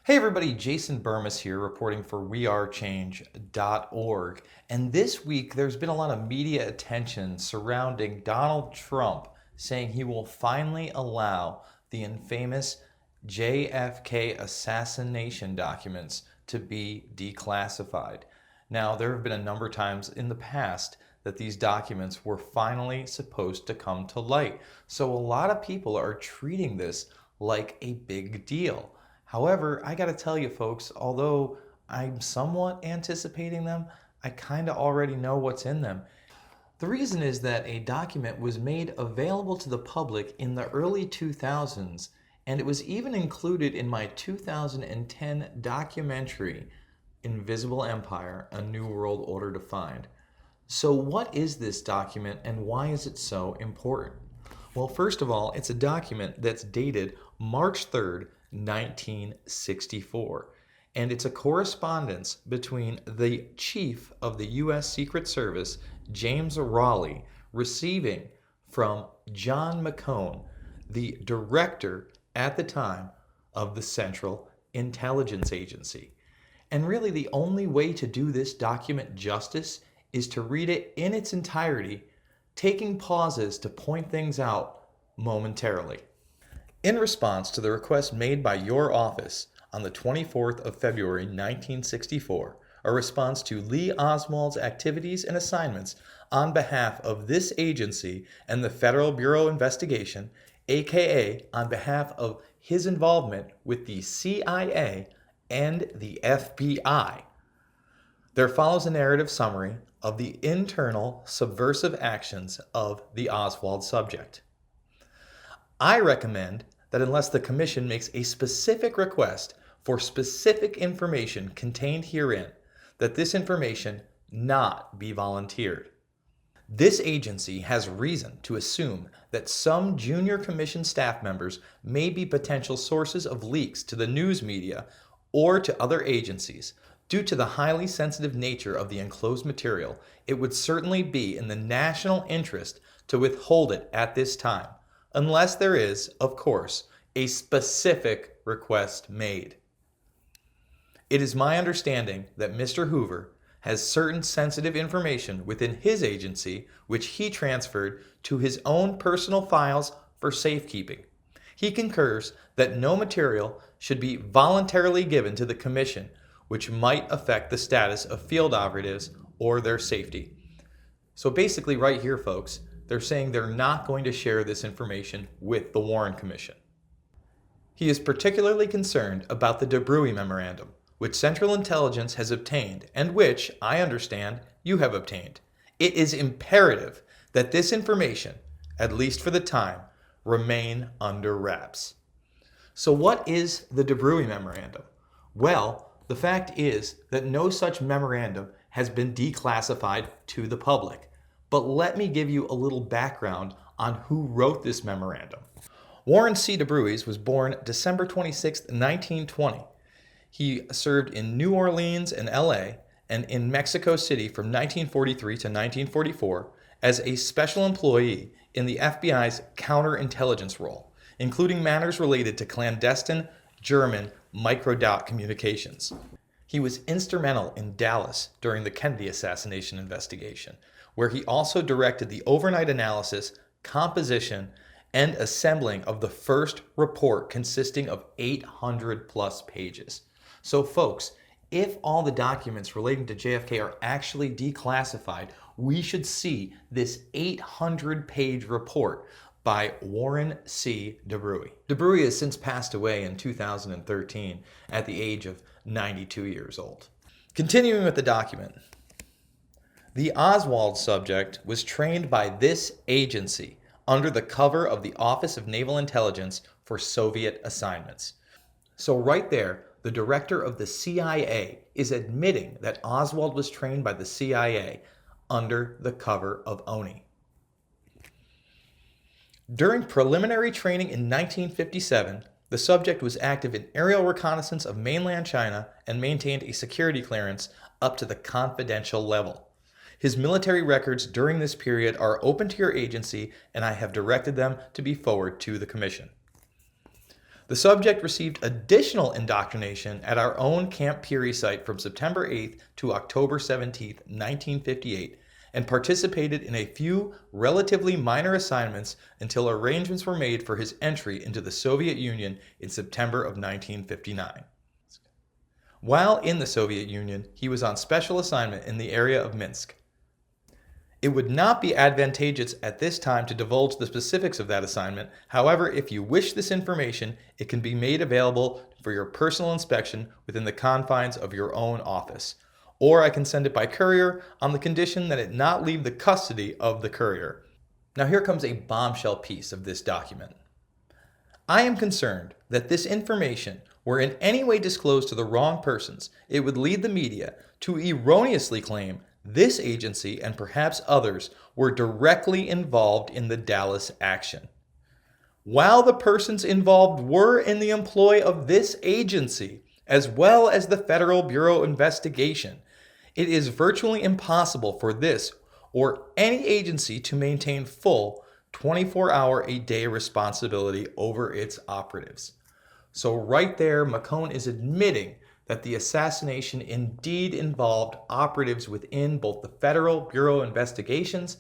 Hey everybody, Jason Bermas here reporting for WeAreChange.org. And this week there's been a lot of media attention surrounding Donald Trump saying he will finally allow the infamous JFK assassination documents to be declassified. Now, there have been a number of times in the past that these documents were finally supposed to come to light. So a lot of people are treating this like a big deal. However, I got to tell you folks, although I'm somewhat anticipating them, I kind of already know what's in them. The reason is that a document was made available to the public in the early 2000s, and it was even included in my 2010 documentary, Invisible Empire, A New World Order Defined. So what is this document and why is it so important? Well, first of all, it's a document that's dated March 3rd, 1964. And it's a correspondence between the chief of the U.S. Secret Service, James Raleigh, receiving from John McCone, the director at the time of the Central Intelligence Agency. And really, the only way to do this document justice is to read it in its entirety, taking pauses to point things out momentarily. In response to the request made by your office on the 24th of February 1964, a response to Lee Oswald's activities and assignments on behalf of this agency and the Federal Bureau of Investigation, aka on behalf of his involvement with the CIA and the FBI, there follows a narrative summary of the internal subversive actions of the Oswald subject. I recommend that unless the Commission makes a specific request for specific information contained herein, that this information not be volunteered. This agency has reason to assume that some junior Commission staff members may be potential sources of leaks to the news media or to other agencies. Due to the highly sensitive nature of the enclosed material, it would certainly be in the national interest to withhold it at this time, unless there is, of course, a specific request made. It is my understanding that Mr. Hoover has certain sensitive information within his agency which he transferred to his own personal files for safekeeping. He concurs that no material should be voluntarily given to the Commission which might affect the status of field operatives or their safety. So basically right here, folks, they're saying they're not going to share this information with the Warren Commission. He is particularly concerned about the DeBruy Memorandum, which Central Intelligence has obtained and which, I understand, you have obtained. It is imperative that this information, at least for the time, remain under wraps. So what is the DeBruy Memorandum? Well, the fact is that no such memorandum has been declassified to the public. But let me give you a little background on who wrote this memorandum. Warren C. DeBruy was born December 26, 1920. He served in New Orleans and LA and in Mexico City from 1943 to 1944 as a special employee in the FBI's counterintelligence role, including matters related to clandestine German microdot communications. He was instrumental in Dallas during the Kennedy assassination investigation, where he also directed the overnight analysis, composition, and assembling of the first report consisting of 800 plus pages. So folks, if all the documents relating to JFK are actually declassified, we should see this 800-page report by Warren C. DeBruy. DeBruy has since passed away in 2013 at the age of 92 years old. Continuing with the document. The Oswald subject was trained by this agency under the cover of the Office of Naval Intelligence for Soviet assignments. So right there, the director of the CIA is admitting that Oswald was trained by the CIA under the cover of ONI. During preliminary training in 1957, the subject was active in aerial reconnaissance of mainland China and maintained a security clearance up to the confidential level. His military records during this period are open to your agency, and I have directed them to be forwarded to the Commission. The subject received additional indoctrination at our own Camp Peary site from September 8th to October 17th, 1958, and participated in a few relatively minor assignments until arrangements were made for his entry into the Soviet Union in September of 1959. While in the Soviet Union, he was on special assignment in the area of Minsk. It would not be advantageous at this time to divulge the specifics of that assignment. However, if you wish this information, it can be made available for your personal inspection within the confines of your own office. Or I can send it by courier on the condition that it not leave the custody of the courier. Now here comes a bombshell piece of this document. I am concerned that this information were in any way disclosed to the wrong persons, it would lead the media to erroneously claim this agency and perhaps others were directly involved in the Dallas action. While the persons involved were in the employ of this agency, as well as the Federal Bureau of Investigation, it is virtually impossible for this or any agency to maintain full 24-hour-a-day responsibility over its operatives. So right there, McCone is admitting that the assassination indeed involved operatives within both the Federal Bureau of Investigations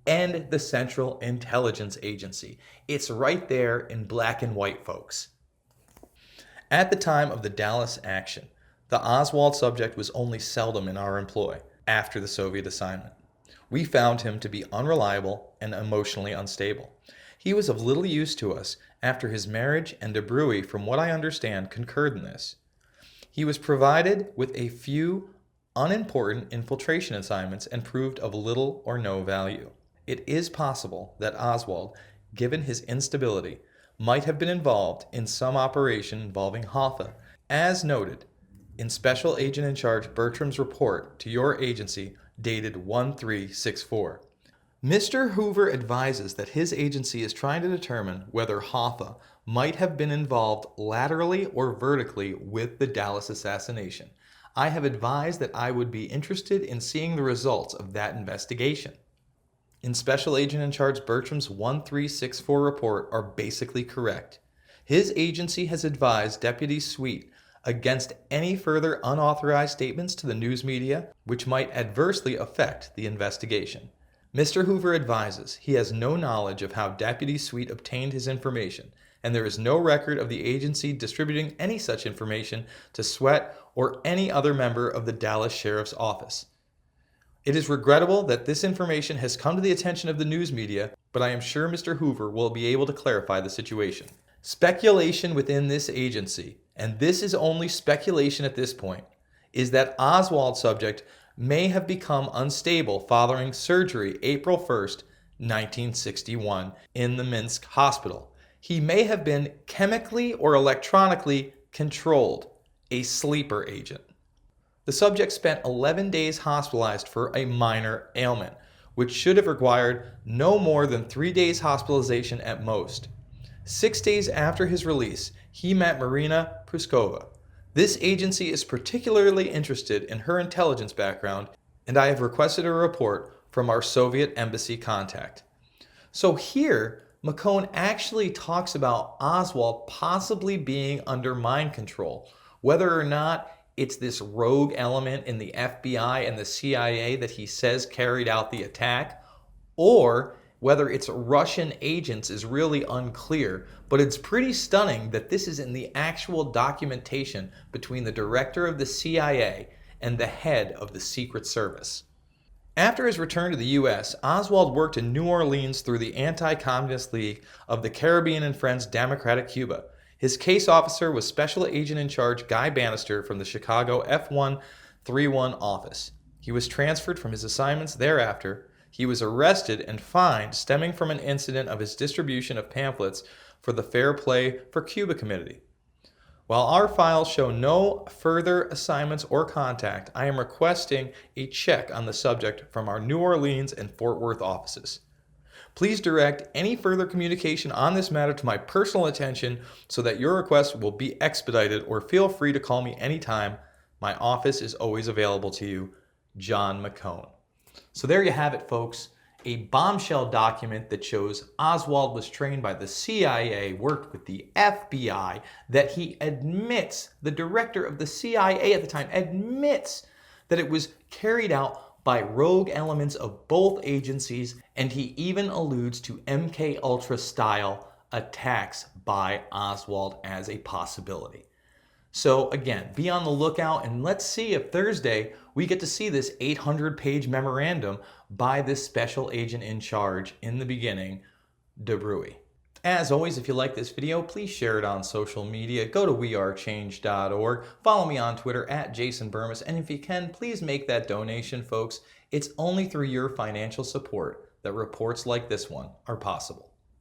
and the Central Intelligence Agency. It's right there in black and white, folks. At the time of the Dallas action, the Oswald subject was only seldom in our employ after the Soviet assignment. We found him to be unreliable and emotionally unstable. He was of little use to us after his marriage, and De Bruy, from what I understand, concurred in this. He was provided with a few unimportant infiltration assignments and proved of little or no value. It is possible that Oswald, given his instability, might have been involved in some operation involving Hoffa, as noted in Special Agent in Charge Bertram's report to your agency dated 1/3/64. Mr. Hoover advises that his agency is trying to determine whether Hoffa might have been involved laterally or vertically with the Dallas assassination. I have advised that I would be interested in seeing the results of that investigation. In Special Agent in Charge Bertram's 1/3/64 report are basically correct. His agency has advised Deputy Sweet against any further unauthorized statements to the news media which might adversely affect the investigation. Mr. Hoover advises he has no knowledge of how Deputy Sweet obtained his information, and there is no record of the agency distributing any such information to Sweat or any other member of the Dallas Sheriff's Office. It is regrettable that this information has come to the attention of the news media, but I am sure Mr. Hoover will be able to clarify the situation. Speculation within this agency, and this is only speculation at this point, is that Oswald subject may have become unstable following surgery April 1st, 1961 in the Minsk hospital. He may have been chemically or electronically controlled, a sleeper agent. The subject spent 11 days hospitalized for a minor ailment, which should have required no more than 3 days hospitalization at most. 6 days after his release, he met Marina Pruskova. This agency is particularly interested in her intelligence background, and I have requested a report from our Soviet embassy contact. So here, McCone actually talks about Oswald possibly being under mind control, whether or not it's this rogue element in the FBI and the CIA that he says carried out the attack, or whether it's Russian agents is really unclear, but it's pretty stunning that this is in the actual documentation between the director of the CIA and the head of the Secret Service. After his return to the U.S., Oswald worked in New Orleans through the Anti-Communist League of the Caribbean and Friends Democratic Cuba. His case officer was Special Agent in Charge Guy Bannister from the Chicago F131 office. He was transferred from his assignments thereafter. He was arrested and fined stemming from an incident of his distribution of pamphlets for the Fair Play for Cuba Committee. While our files show no further assignments or contact, I am requesting a check on the subject from our New Orleans and Fort Worth offices. Please direct any further communication on this matter to my personal attention so that your request will be expedited, or feel free to call me anytime. My office is always available to you. John McCone. So there you have it, folks. a bombshell document that shows Oswald was trained by the CIA, worked with the FBI, that he admits, the director of the CIA at the time admits that it was carried out by rogue elements of both agencies, and he even alludes to MK Ultra style attacks by Oswald as a possibility. So again, be on the lookout, and let's see if Thursday we get to see this 800-page memorandum by this special agent in charge in the beginning, DeBruy. As always, if you like this video, please share it on social media. Go to WeAreChange.org. Follow me on Twitter at Jason Bermas. And if you can, please make that donation, folks. It's only through your financial support that reports like this one are possible.